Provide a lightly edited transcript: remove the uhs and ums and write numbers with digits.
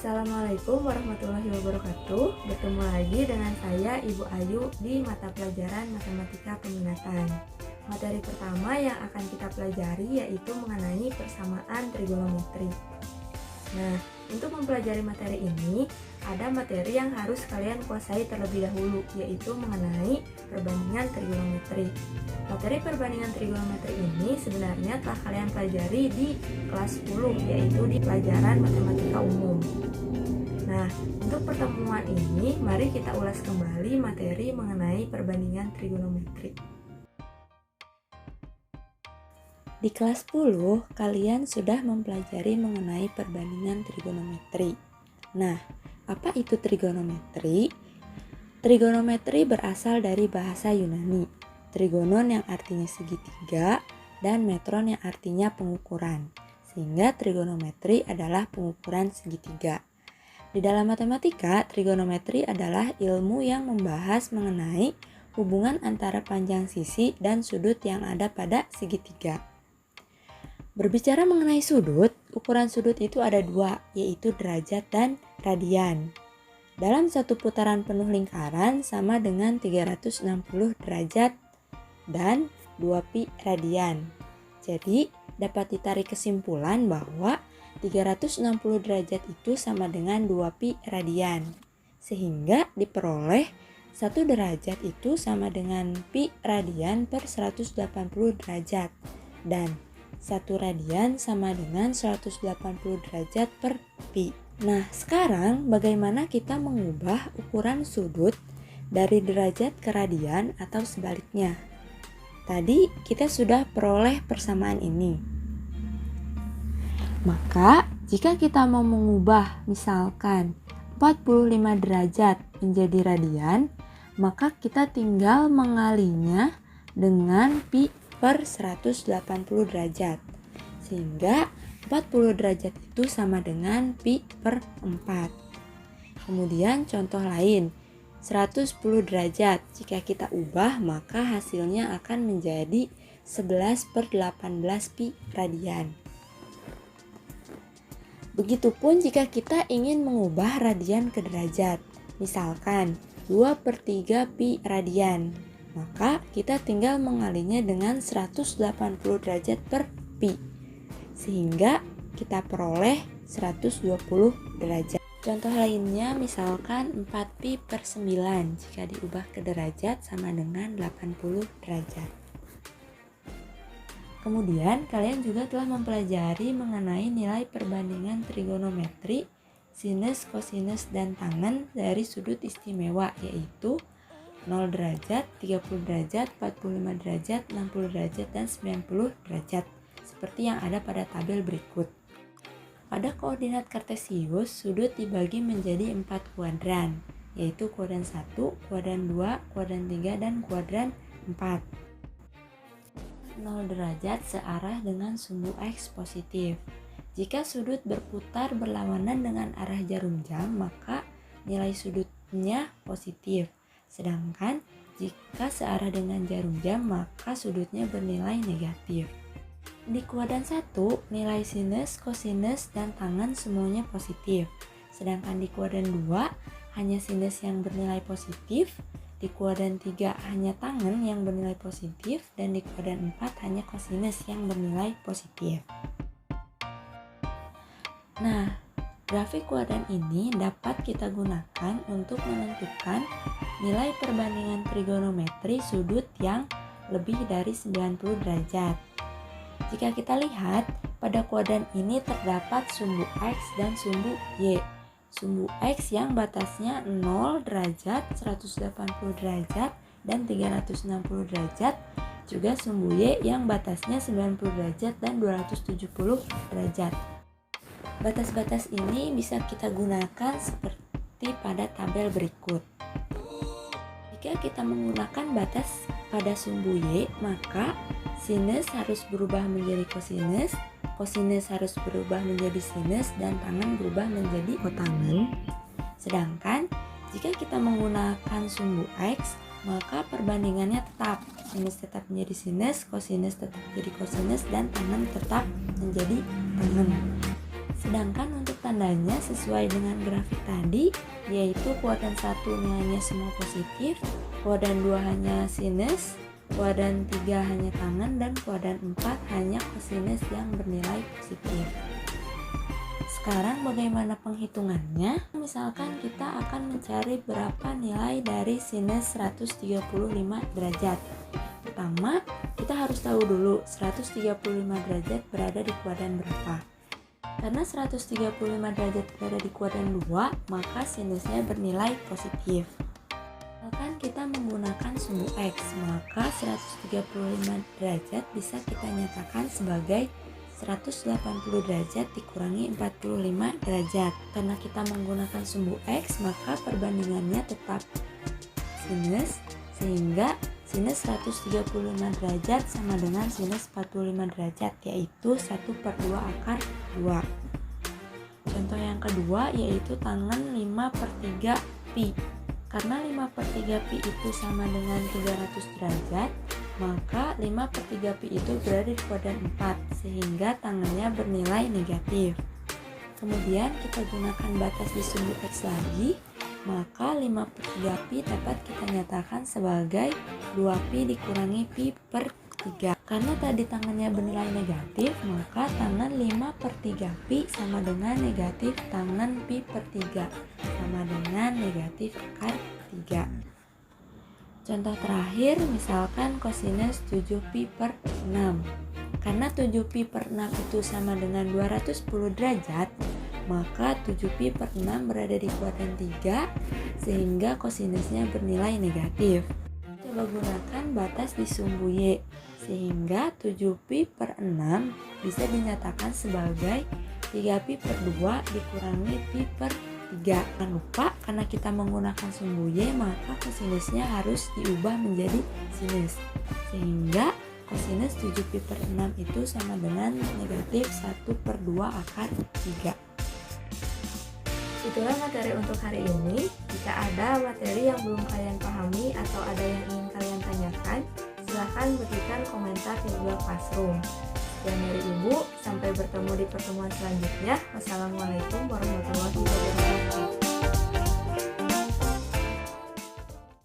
Assalamualaikum warahmatullahi wabarakatuh. Bertemu lagi dengan saya Ibu Ayu di mata pelajaran Matematika Peminatan. Materi pertama yang akan kita pelajari yaitu mengenai persamaan trigonometri. Nah, untuk mempelajari materi ini, ada materi yang harus kalian kuasai terlebih dahulu, yaitu mengenai perbandingan trigonometri. Materi perbandingan trigonometri ini sebenarnya telah kalian pelajari di kelas 10, yaitu di pelajaran matematika umum. Nah, untuk pertemuan ini, mari kita ulas kembali materi mengenai perbandingan trigonometri. Di kelas 10, kalian sudah mempelajari mengenai perbandingan trigonometri. Nah, apa itu trigonometri? Trigonometri berasal dari bahasa Yunani. Trigonon yang artinya segitiga dan metron yang artinya pengukuran. Sehingga trigonometri adalah pengukuran segitiga. Di dalam matematika, trigonometri adalah ilmu yang membahas mengenai hubungan antara panjang sisi dan sudut yang ada pada segitiga. Berbicara mengenai sudut, ukuran sudut itu ada dua, yaitu derajat dan radian. Dalam satu putaran penuh lingkaran sama dengan 360 derajat dan 2 pi radian. Jadi, dapat ditarik kesimpulan bahwa 360 derajat itu sama dengan 2 pi radian. Sehingga diperoleh 1 derajat itu sama dengan pi radian per 180 derajat. Dan 1 radian sama dengan 180 derajat per pi. Nah, sekarang bagaimana kita mengubah ukuran sudut dari derajat ke radian atau sebaliknya? Tadi kita sudah peroleh persamaan ini. Maka, jika kita mau mengubah misalkan 45 derajat menjadi radian, maka kita tinggal mengalinya dengan pi per 180 derajat. Sehingga 40 derajat itu sama dengan pi per 4. Kemudian contoh lain, 110 derajat. Jika kita ubah maka hasilnya akan menjadi 11 per 18 pi radian. Begitupun jika kita ingin mengubah radian ke derajat. Misalkan 2 per 3 pi radian. Maka kita tinggal mengalinya dengan 180 derajat per pi. Sehingga kita peroleh 120 derajat. Contoh lainnya misalkan 4 pi per 9 jika diubah ke derajat sama dengan 80 derajat. Kemudian kalian juga telah mempelajari mengenai nilai perbandingan trigonometri, sinus, kosinus, dan tangen dari sudut istimewa yaitu 0 derajat, 30 derajat, 45 derajat, 60 derajat, dan 90 derajat seperti yang ada pada tabel berikut. Pada koordinat kartesius, sudut dibagi menjadi 4 kuadran, yaitu kuadran 1, kuadran 2, kuadran 3, dan kuadran 4. 0 derajat searah dengan sumbu X positif. Jika sudut berputar berlawanan dengan arah jarum jam, maka nilai sudutnya positif. Sedangkan jika searah dengan jarum jam, maka sudutnya bernilai negatif. Di kuadran 1, nilai sinus, kosinus, dan tangen semuanya positif. Sedangkan di kuadran 2, hanya sinus yang bernilai positif. Di kuadran 3, hanya tangen yang bernilai positif. Dan di kuadran 4, hanya kosinus yang bernilai positif. Nah, grafik kuadran ini dapat kita gunakan untuk menentukan nilai perbandingan trigonometri sudut yang lebih dari 90 derajat. Jika kita lihat, pada kuadran ini terdapat sumbu X dan sumbu Y. Sumbu X yang batasnya 0 derajat, 180 derajat, dan 360 derajat. Juga sumbu Y yang batasnya 90 derajat dan 270 derajat. Batas-batas ini bisa kita gunakan seperti pada tabel berikut. Jika kita menggunakan batas pada sumbu Y, maka sinus harus berubah menjadi kosinus, kosinus harus berubah menjadi sinus, dan tangen berubah menjadi kotangen. Sedangkan jika kita menggunakan sumbu X, maka perbandingannya tetap. Sinus tetap menjadi sinus, kosinus tetap menjadi kosinus, dan tangen tetap menjadi tangen. Sedangkan untuk tandanya sesuai dengan grafik tadi, yaitu kuadran 1 nilainya semua positif, kuadran 2 hanya sinus, kuadran 3 hanya tangen, dan kuadran 4 hanya kosinus yang bernilai positif. Sekarang bagaimana penghitungannya? Misalkan kita akan mencari berapa nilai dari sinus 135 derajat. Pertama, kita harus tahu dulu 135 derajat berada di kuadran berapa. Karena 135 derajat berada di kuadran 2, maka sinusnya bernilai positif. Misalkan kita menggunakan sumbu X, maka 135 derajat bisa kita nyatakan sebagai 180 derajat dikurangi 45 derajat. Karena kita menggunakan sumbu X, maka perbandingannya tetap sinus, sehingga sinus 135 derajat sama dengan sinus 45 derajat, yaitu 1/2 akar 2. Contoh yang kedua yaitu tangen 5/3 pi. Karena 5/3 pi itu sama dengan 300 derajat, maka 5/3 pi itu berada di kuadran 4, sehingga tangannya bernilai negatif. Kemudian kita gunakan batas di sumbu X lagi, maka 5/3 pi dapat kita nyatakan sebagai 2pi dikurangi pi per 3. Karena tadi tangannya bernilai negatif, maka tangan 5/3 pi sama dengan negatif tangan pi per 3, sama dengan negatif akar 3. Contoh terakhir, misalkan kosinus 7pi per 6. Karena 7pi per 6 itu sama dengan 210 derajat, maka 7pi per 6 berada di kuadran 3, sehingga kosinusnya bernilai negatif. Coba gunakan batas di sumbu Y, sehingga 7pi per 6 bisa dinyatakan sebagai 3pi per 2 dikurangi pi per 3. Jangan lupa, karena kita menggunakan sumbu Y, maka kosinusnya harus diubah menjadi sinus, sehingga kosinus 7pi per 6 itu sama dengan negatif 1/2 akar 3. Itulah materi untuk hari ini. Jika ada materi yang belum kalian pahami atau ada yang ingin kalian tanyakan, silahkan berikan komentar di Google Classroom. Sekian dari Ibu, sampai bertemu di pertemuan selanjutnya. Wassalamualaikum warahmatullahi wabarakatuh.